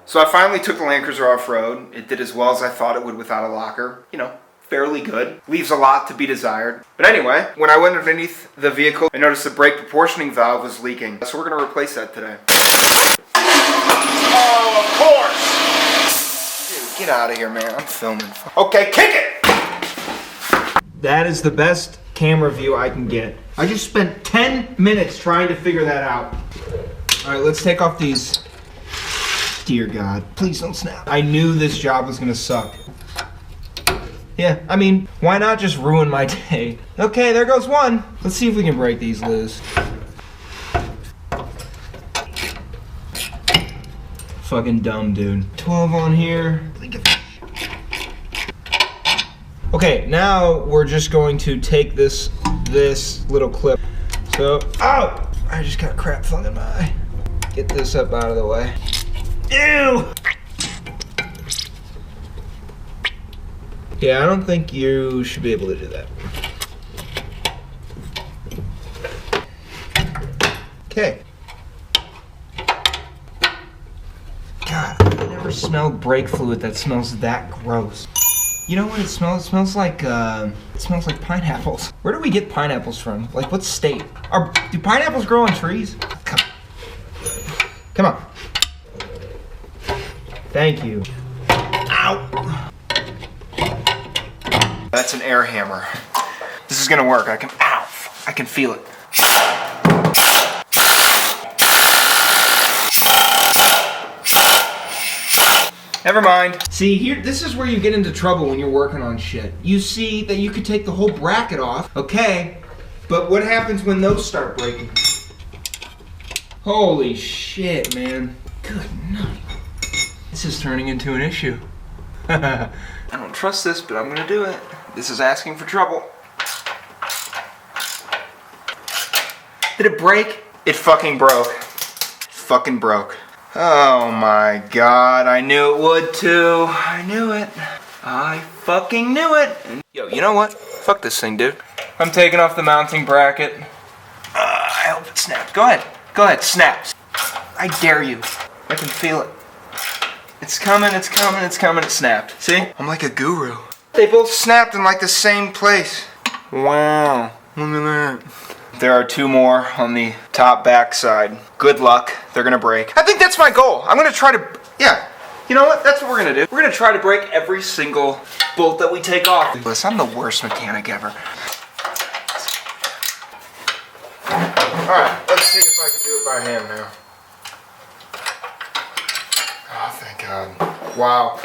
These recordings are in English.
So I finally took the Land Cruiser off-road. It did as well as I thought it would without a locker. You know, fairly good. Leaves a lot to be desired. But anyway, when I went underneath the vehicle, I noticed the brake proportioning valve was leaking. So we're going to replace that today. Oh, of course! Dude, get out of here, man. I'm filming. Okay, kick it! That is the best camera view I can get. I just spent 10 minutes trying to figure that out. All right, let's take off these. Dear God, please don't snap. I knew this job was gonna suck. Yeah, I mean, why not just ruin my day? Okay, there goes one. Let's see if we can break these loose. Fucking dumb, dude. 12 on here. Okay, now we're just going to take this little clip. So, ow! I just got crap flung in my eye. Get this up out of the way. Ew! Yeah, I don't think you should be able to do that. Okay. God, I've never smelled brake fluid that smells that gross. You know what it smells? It smells like pineapples. Where do we get pineapples from? Like, what state? Do pineapples grow on trees? Come on. Thank you. Ow! That's an air hammer. This is gonna work. I can feel it. Never mind. See, here, this is where you get into trouble when you're working on shit. You see that you could take the whole bracket off, okay, but what happens when those start breaking? Holy shit, man. Good night. This is turning into an issue. I don't trust this, but I'm gonna do it. This is asking for trouble. Did it break? It fucking broke. Fucking broke. Oh my God, I knew it would too. I knew it. I fucking knew it. Yo, you know what? Fuck this thing, dude. I'm taking off the mounting bracket. I hope it snaps. Go ahead, snap. I dare you. I can feel it. It's coming, it snapped. See? I'm like a guru. They both snapped in like the same place. Wow, look at that. There are two more on the top back side. Good luck, they're gonna break. I think that's my goal. I'm gonna try to, yeah. You know what, that's what we're gonna do. We're gonna try to break every single bolt that we take off. Listen, I'm the worst mechanic ever. Alright, let's see if I can do it by hand now. Oh, thank God. Wow.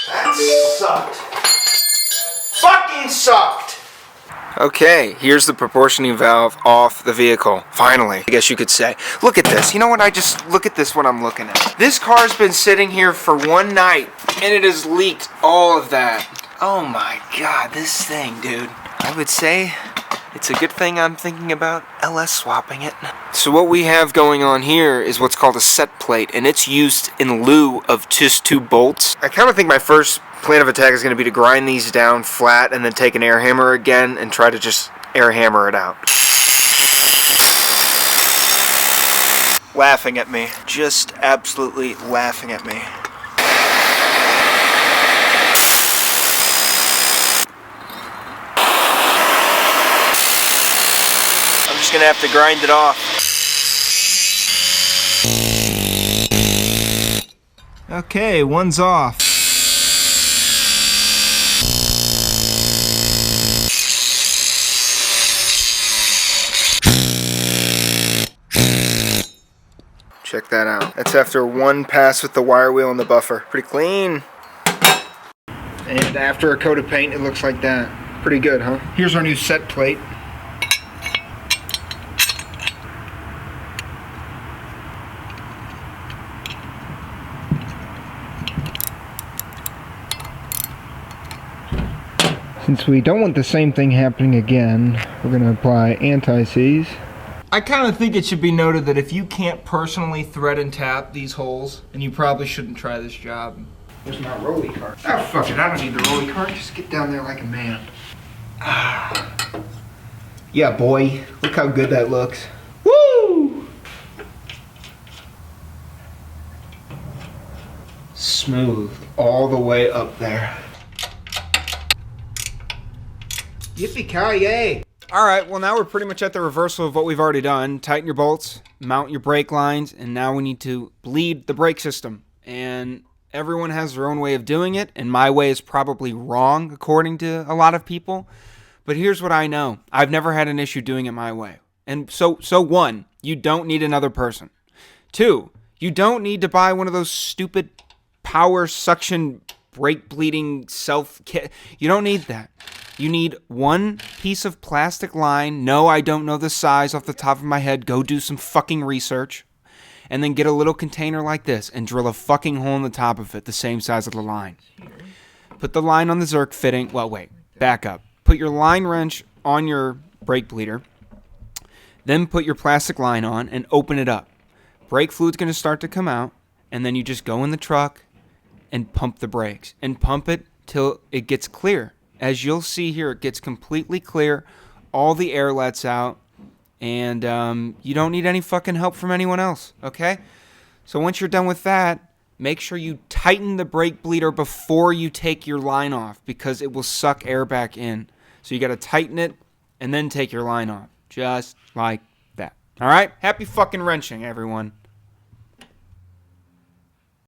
That sucked. That fucking sucked! Okay, here's the proportioning valve off the vehicle. Finally, I guess you could say. Look at this. You know what? Look at this when I'm looking at it. This car's been sitting here for one night, and it has leaked all of that. Oh my God, this thing, dude. I would say it's a good thing I'm thinking about LS swapping it. So what we have going on here is what's called a set plate, and it's used in lieu of just two bolts. I kind of think my first plan of attack is going to be to grind these down flat and then take an air hammer again and try to just air hammer it out. Laughing at me. Just absolutely laughing at me. I'm just going to have to grind it off. Okay, one's off. Check that out. That's after one pass with the wire wheel and the buffer. Pretty clean. And after a coat of paint, it looks like that. Pretty good, huh? Here's our new set plate. Since we don't want the same thing happening again, we're going to apply anti-seize. I kind of think it should be noted that if you can't personally thread and tap these holes, then you probably shouldn't try this job. Where's my rolly cart? Oh, fuck it, I don't need the rolly cart. Just get down there like a man. Ah. Yeah, boy. Look how good that looks. Woo! smooth all the way up there. Yippee-ki-yay! Alright, well now we're pretty much at the reversal of what we've already done. Tighten your bolts, mount your brake lines, and now we need to bleed the brake system. And everyone has their own way of doing it, and my way is probably wrong according to a lot of people. But here's what I know. I've never had an issue doing it my way. And so one, you don't need another person. Two, you don't need to buy one of those stupid power suction brake bleeding self-kit. You don't need that. You need one piece of plastic line. No, I don't know the size off the top of my head. Go do some fucking research. And then get a little container like this and drill a fucking hole in the top of it, the same size of the line. Put the line on the Zerk fitting. Well, wait. Back up. Put your line wrench on your brake bleeder. Then put your plastic line on and open it up. Brake fluid's going to start to come out. And then you just go in the truck and pump the brakes. And pump it till it gets clear. As you'll see here, it gets completely clear. All the air lets out. And you don't need any fucking help from anyone else, okay? So once you're done with that, make sure you tighten the brake bleeder before you take your line off because it will suck air back in. So you got to tighten it and then take your line off. Just like that. All right? Happy fucking wrenching, everyone.